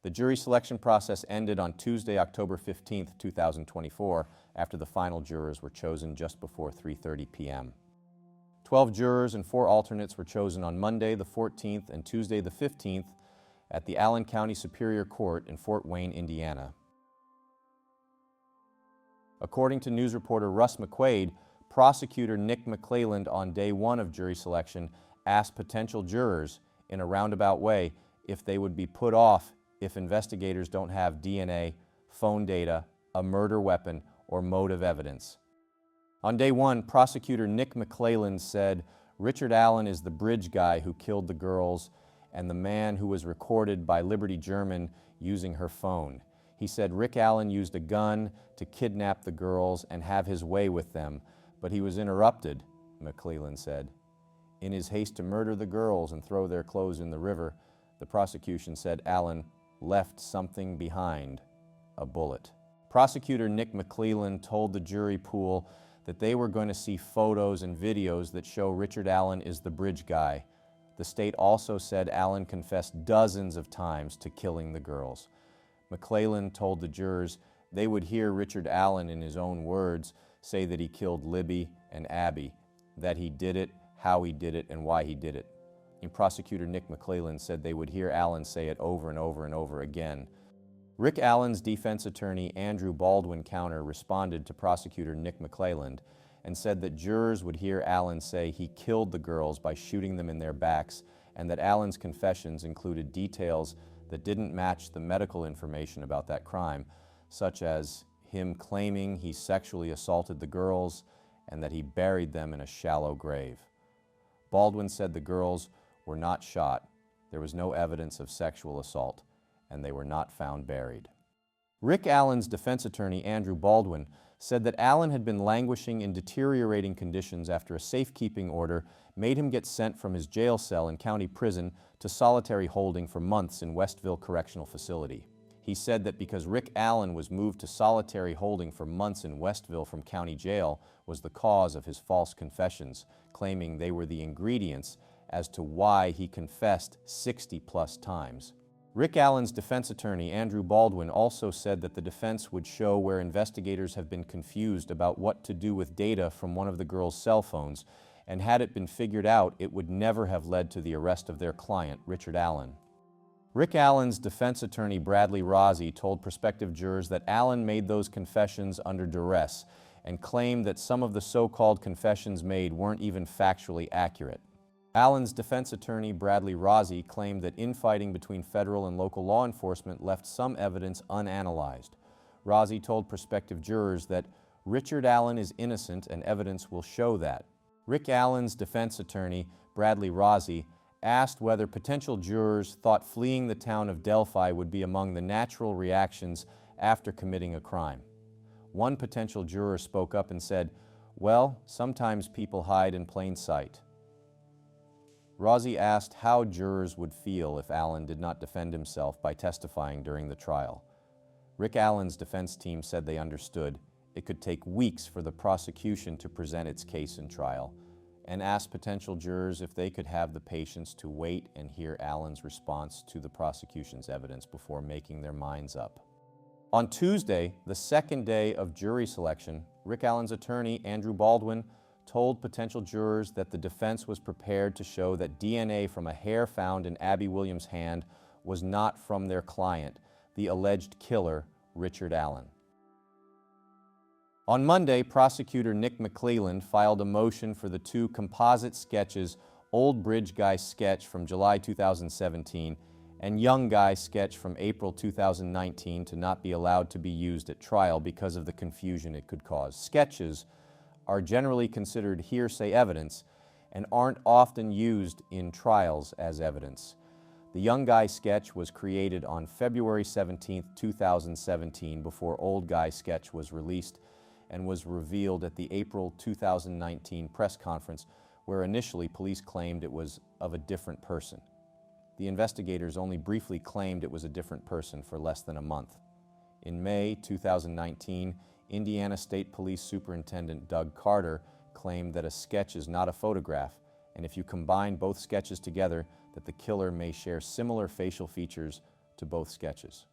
The jury selection process ended on Tuesday, October 15, 2024, after the final jurors were chosen just before 3:30 p.m. 12 jurors and 4 alternates were chosen on Monday, the 14th, and Tuesday, the 15th, at the Allen County Superior Court in Fort Wayne, Indiana. According to news reporter Russ McQuaid, prosecutor Nick McClelland on day 1 of jury selection asked potential jurors, in a roundabout way, if they would be put off if investigators don't have DNA, phone data, a murder weapon, or motive evidence. On day 1, prosecutor Nick McClelland said, "Richard Allen is the bridge guy who killed the girls and the man who was recorded by Liberty German using her phone. He said Rick Allen used a gun to kidnap the girls and have his way with them, but he was interrupted," McClelland said. In his haste to murder the girls and throw their clothes in the river, the prosecution said Allen left something behind, a bullet. Prosecutor Nick McClelland told the jury pool that they were going to see photos and videos that show Richard Allen is the bridge guy. The state also said Allen confessed dozens of times to killing the girls. McClelland told the jurors they would hear Richard Allen, in his own words, say that he killed Libby and Abby, that he did it, how he did it, and why he did it. And prosecutor Nick McClelland said they would hear Allen say it over and over and over again. Rick Allen's defense attorney, Andrew Baldwin Counter, responded to prosecutor Nick McClelland and said that jurors would hear Allen say he killed the girls by shooting them in their backs, and that Allen's confessions included details that didn't match the medical information about that crime, such as him claiming he sexually assaulted the girls and that he buried them in a shallow grave. Baldwin said the girls were not shot, there was no evidence of sexual assault, and they were not found buried. Rick Allen's defense attorney, Andrew Baldwin, said that Allen had been languishing in deteriorating conditions after a safekeeping order made him get sent from his jail cell in county prison to solitary holding for months in Westville Correctional Facility. He said that because Rick Allen was moved to solitary holding for months in Westville from county jail was the cause of his false confessions, claiming they were the ingredients as to why he confessed 60+ times. Rick Allen's defense attorney, Andrew Baldwin, also said that the defense would show where investigators have been confused about what to do with data from one of the girls' cell phones, and had it been figured out, it would never have led to the arrest of their client, Richard Allen. Rick Allen's defense attorney, Bradley Rozzi, told prospective jurors that Allen made those confessions under duress and claimed that some of the so-called confessions made weren't even factually accurate. Allen's defense attorney, Bradley Rozzi, claimed that infighting between federal and local law enforcement left some evidence unanalyzed. Rozzi told prospective jurors that Richard Allen is innocent and evidence will show that. Rick Allen's defense attorney, Bradley Rozzi, asked whether potential jurors thought fleeing the town of Delphi would be among the natural reactions after committing a crime. One potential juror spoke up and said, "Well, sometimes people hide in plain sight." Rozzi asked how jurors would feel if Allen did not defend himself by testifying during the trial. Rick Allen's defense team said they understood it could take weeks for the prosecution to present its case in trial, and asked potential jurors if they could have the patience to wait and hear Allen's response to the prosecution's evidence before making their minds up. On Tuesday, the second day of jury selection, Rick Allen's attorney, Andrew Baldwin, told potential jurors that the defense was prepared to show that DNA from a hair found in Abby Williams' hand was not from their client, the alleged killer, Richard Allen. On Monday, prosecutor Nick McClelland filed a motion for the 2 composite sketches, Old Bridge Guy sketch from July 2017 and Young Guy sketch from April 2019 to not be allowed to be used at trial because of the confusion it could cause. Sketches are generally considered hearsay evidence and aren't often used in trials as evidence. The Young Guy sketch was created on February 17, 2017, before Old Guy sketch was released and was revealed at the April 2019 press conference, where initially police claimed it was of a different person. The investigators only briefly claimed it was a different person for less than a month. In May 2019, Indiana State Police Superintendent Doug Carter claimed that a sketch is not a photograph, and if you combine both sketches together, that the killer may share similar facial features to both sketches.